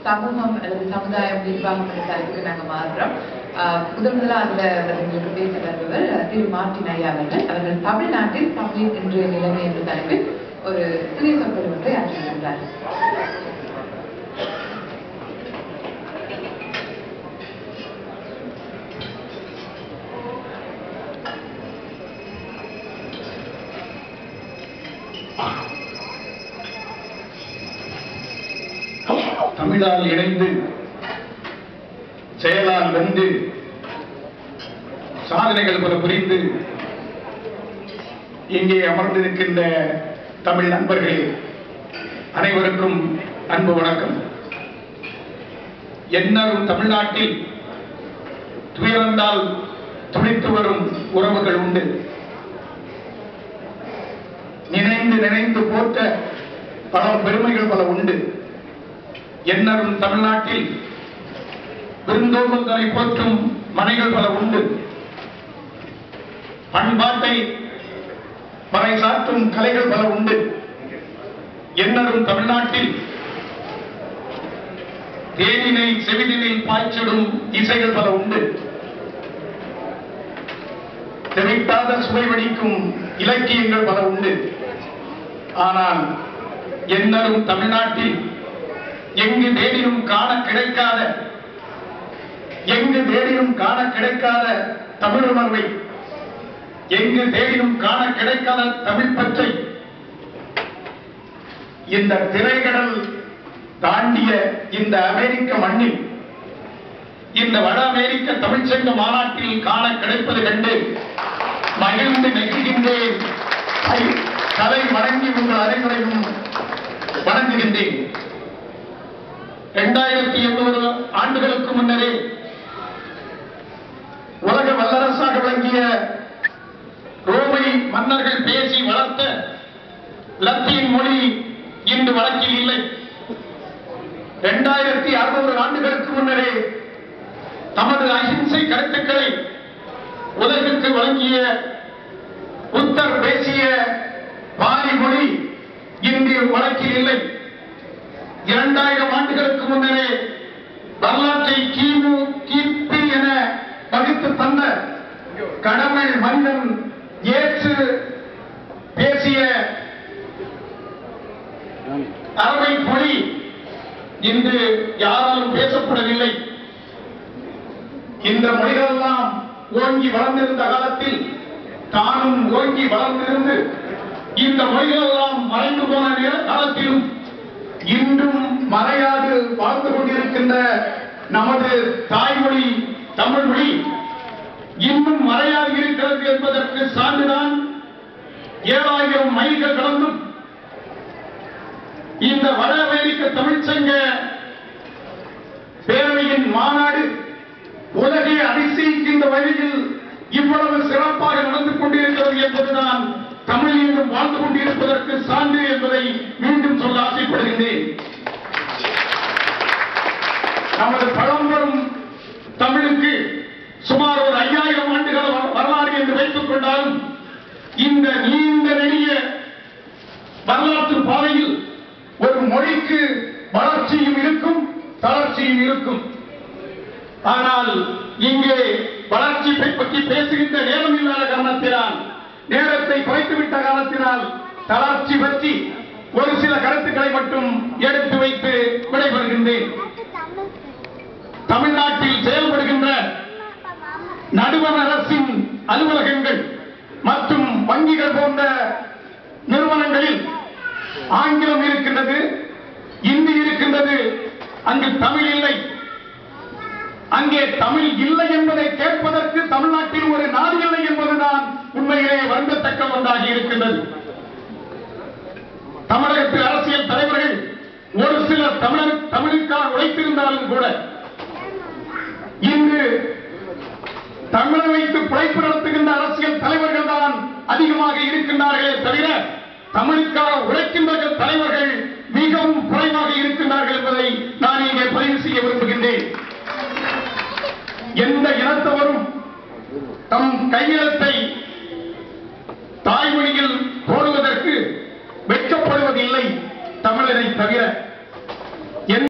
சமூகம் அல்லது சமுதாயம் நிர்வாகம் என்ற தலைப்புக்கு நாங்கள் மாறுறோம். முதல்ல அதில் எங்களுக்கு பேச வருபவர் திரு மார்ட்டின் ஐயா அவர்கள் தமிழ்நாட்டில் தமிழின் இன்றைய நிலைமை என்ற தலைப்பில் ஒரு சிறிய சொற்பொழிவை ஆற்றியிருக்கின்றார். தமிழால் இணைந்து செயலால் வென்று சாதனைகள் பல புரிந்து இங்கே அமர்ந்திருக்கின்ற தமிழ் நண்பர்களே, அனைவருக்கும் அன்பு வணக்கம். எந்நாளும் தமிழ்நாட்டில் துயரந்தால் துடித்து வரும் உறவுகள் உண்டு. நினைந்து நினைந்து போற்ற பல பெருமைகள் பல உண்டு. எந்நாளும் தமிழ்நாட்டில் விருந்தோம்பல்களை போற்றும் மனைகள் பல உண்டு. பண்பாட்டை பறைசாற்றும் கலைகள் பல உண்டு. எந்நாளும் தமிழ்நாட்டில் தேனினை செவிதினில் பாய்ச்சிடும் இசைகள் பல உண்டு. தெவிட்டாத சுவை வடிக்கும் இலக்கியங்கள் பல உண்டு. ஆனால் எந்நாளும் தமிழ்நாட்டில் எங்கு தேடினும் காண கிடைக்காத தமிழ் உணர்வை, எங்கு தேடினும் காண கிடைக்காத தமிழ் பற்றை இந்த திரைக்கடல் தாண்டிய இந்த அமெரிக்க மண்ணில், இந்த வட அமெரிக்க தமிழ்ச்சங்க மாநாட்டில் காண கிடைப்பது கண்டு மகிழ்ந்து நெகிழ்கின்றேன். தலை வணங்கி உங்கள் அனைவரையும் வணங்குகின்றேன். 2800 ஆண்டுகளுக்கு முன்னரே உலக வல்லரசாக விளங்கிய ரோமை மன்னர்கள் பேசி வளர்த்த லத்தீன் மொழி இன்று வழக்கில் இல்லை. 2600 ஆண்டுகளுக்கு முன்னரே தமது அஹிம்சை கருத்துக்களை உலகிற்கு வழங்கிய புத்தர் பேசிய பாலி மொழி இன்று வழக்கில் இல்லை. 2000 ஆண்டுகளுக்கு முன்னரே வரலாற்றை கிபி என பகுத்து தந்த கடவுள் மனிதன் இயேசு பேசிய அரபை மொழி இன்று யாராலும் பேசப்படவில்லை. இந்த மொழிகளெல்லாம் ஓங்கி வளர்ந்திருந்த காலத்தில் தானும் ஓங்கி வளர்ந்திருந்து இந்த மொழிகளெல்லாம் மறைந்து போன காலத்திலும் இன்றும் மறையாது வாழ்ந்து கொண்டிருக்கின்ற நமது தாய்மொழி தமிழ் மொழி இன்னும் மறையாது இருக்கிறது என்பதற்கு சான்றுதான் 7000 மைல்கள் கடந்தும் இந்த வட அமெரிக்க தமிழ்ச்சங்க பேரவையின் மாநாடு உலகை அதிசயிக்கின்ற வழியில் இவ்வளவு சிறப்பாக நடந்து கொண்டிருக்கிறது என்பதுதான் தமிழ் இன்னும் வாழ்ந்து கொண்டிருப்பதற்கு சான்று என்பதை மீண்டும் சொல்ல ஆசைப்படுகின்றேன். நமது பழம்பெரும் தமிழுக்கு சுமார் ஒரு 5000 ஆண்டுகள் வரலாறு என்று வைத்துக் கொண்டாலும் இந்த நீண்ட நெடிய வரலாற்று பாதையில் ஒரு மொழிக்கு வளர்ச்சியும் இருக்கும், தளர்ச்சியும் இருக்கும். ஆனால் இங்கே வளர்ச்சி பற்றி பேசுகின்ற நேரம் இல்லாத காரணத்தினால், நேரத்தை குறைத்துவிட்ட காலத்தினால் தளர்ச்சி பற்றி ஒரு சில கருத்துக்களை மட்டும் எடுத்து வைத்து விடைபெறுகின்றேன். தமிழ்நாட்டில் செயல்படுகின்ற நடுவண் அரசின் அலுவலகங்கள் மற்றும் வங்கிகள் போன்ற நிறுவனங்களில் ஆங்கிலம் இருக்கின்றது, இந்தி இருக்கின்றது, அங்கு தமிழ் இல்லை. அங்கே தமிழ் இல்லை என்பதை கேட்பதற்கு தமிழ்நாட்டில் ஒரு நாடு இல்லை என்பதுதான் உண்மையிலே வருந்தத்தக்க ஒன்றாகி இருக்கின்றது. தமிழகத்தில் அரசியல் தலைவர்கள் ஒரு சிலர் தமிழுக்காக உழைத்திருந்தாலும் கூட இன்று தமிழை வைத்து பிழைப்பு நடத்துகின்ற அரசியல் தலைவர்கள் தான் அதிகமாக இருக்கின்றார்களே தவிர தமிழுக்காக உழைக்கின்ற தலைவர்கள் மிகவும் குறைவாக இருக்கின்றார்கள் என்பதை நான் இங்கே பதிவு செய்ய விரும்புகின்றேன். எந்த இனத்தவரும் தம் கையெழுத்து